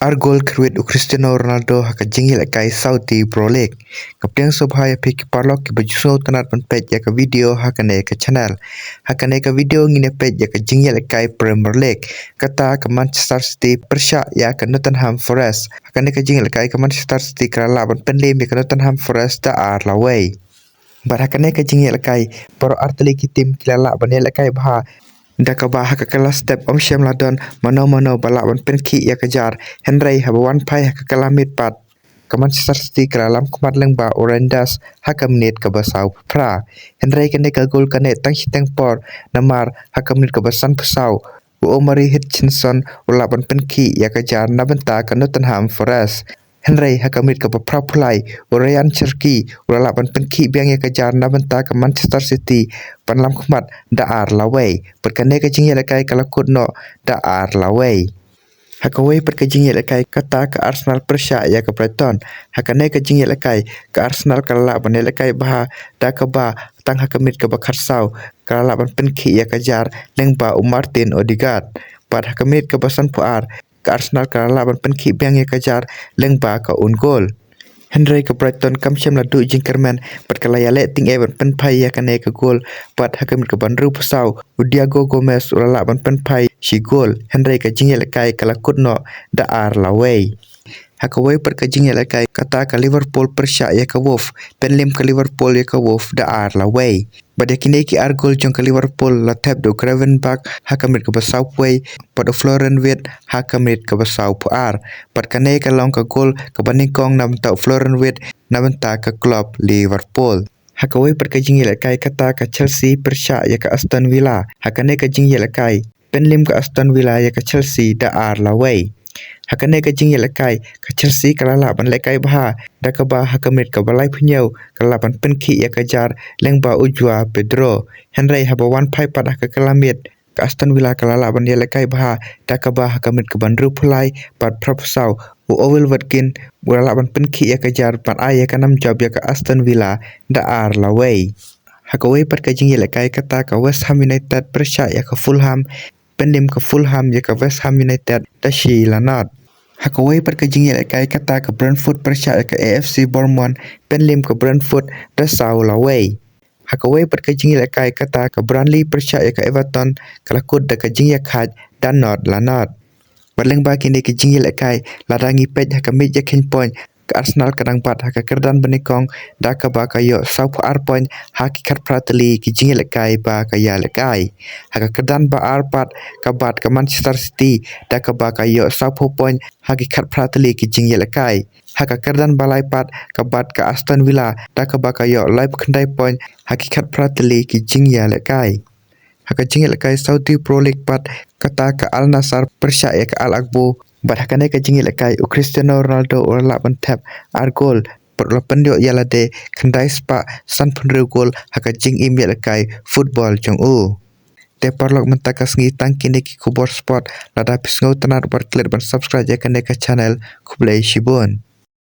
Argol kreat Cristiano Ronaldo haka jingil kai Saudi Pro League. Kapten sobhaya piki parlok ki bajuso tanat pan page ya ka video haka ne ka channel. Haka ne ka video ngine page ya ka jingil kai Premier League. Kata ka Manchester City persya ya ka Nottingham Forest. Haka ne ka jingil kai ka Manchester City kerala ban penlim ya ka Nottingham Forest da ar laway. Barhakane ka jingil kai pro arteli ki tim kilala banel kai bha Daka haka kala step syam ladon mano balaban penki ya kejar Henry habawan pai haka kala mitpat ke Manchester City keralam kumat lengba Orandas haka menit ke basau pra Henry kene ke gol kene tang hiteng por namar haka menit ke basan pesau Omari Hutchinson ulaban penki ya kejar nabenta ke Nottingham Forest Henry hakamit ke beprapulai Ryan Cherki ulalapan penki biang ya kejar nabenta ke Manchester City panlam kumat daar lawai perkane ke jingil kai kalakut no daar lawai hakawai perke jingil kai kata ke Arsenal persya ya ke Brighton hakane ke jingil kai ke Arsenal kala banel kai bah da ke ba tang hakamit ke bakharsau kala ban penki ya kejar lengba Martin Odegaard pad hakamit ke basan puar ke Arsenal kerala ban penki biang ya kejar lengba ke gol. Henry ke Brighton kam syam ladu jingkerman pat kalaya le ting ban penpai ya kane ke gol pat hakamit ke ban ru pesau Diego Gomez ulala ban penpai si gol. Henry ke jingil kai kala kutno da ar laway. Hakawai pat ke jingil kai kata ke Liverpool persya ya ke Wolf penlim ke Liverpool ya ke Wolf da ar laway. Pada kini ki Argol jong ke Liverpool la tap do Gravenberch hakamit ke basau puai pada Florian Wirtz hakamit ke basau puar pat kane ke long ke gol ke baningkong na benta Florian Wirtz na benta ke klub Liverpool hakawai pat ke jingil kai kata ke Chelsea persya ya ke Aston Villa hakane ke jingil kai penlim ke Aston Villa ya ke Chelsea da ar lawai hakane ke jingil kai ke Chelsea kalala ban lekai bah da ke bah hakamit ke balai punyau kalaban penki ya kejar lengba ujwa Pedro Henry habawan pai pada ke kelamit ke Aston Villa kalala ban dia lekai bah da ke bah hakamit ke bandru pulai pad propsau Owen Watkins kalaban penki ya kejar pan ay ya kanam job ya ke Aston Villa da ar laway hakawai pat ke jingil kai kata ke West Ham United persya ya ke Fulham pendim ke Fulham ya ke West Ham United da shi lanat hakawai pat ke jingil kai kata ke Brentford persya ya ke AFC Bournemouth penlim ke Brentford da sau laway hakawai pat ke jingil kai kata ke Burnley persya ya ke Everton kalakut da ke jingil khaj dan not lanat baleng ba kini ke jingil kai ladangi pej hakamit ya kin point ke Arsenal kadang bat haka kerdan benikong da ke ba kayo sau puar point hakikat prateli ke jingil kai ba kaya lekai haka kerdan ba arpat ke bat ke Manchester City da ke ba kayo sau point hakikat prateli ke jingil kai haka kerdan balai pat ke bat ke Aston Villa da ke ba kayo lai kendai point hakikat prateli ke jingil kai haka jingil kai Saudi Pro League pat kata ke Al Nassr persya ya ke Al Akbo Barhakane ke jingil kai Cristiano Ronaldo ulala ban tap Argol perlapendio yalade kendai spa san punru gol haka jing email kai football jong te parlok mentakas ngi tangkini ki kubor sport lada pisngau tanar berklik ban subscribe ya ke channel kublai shibun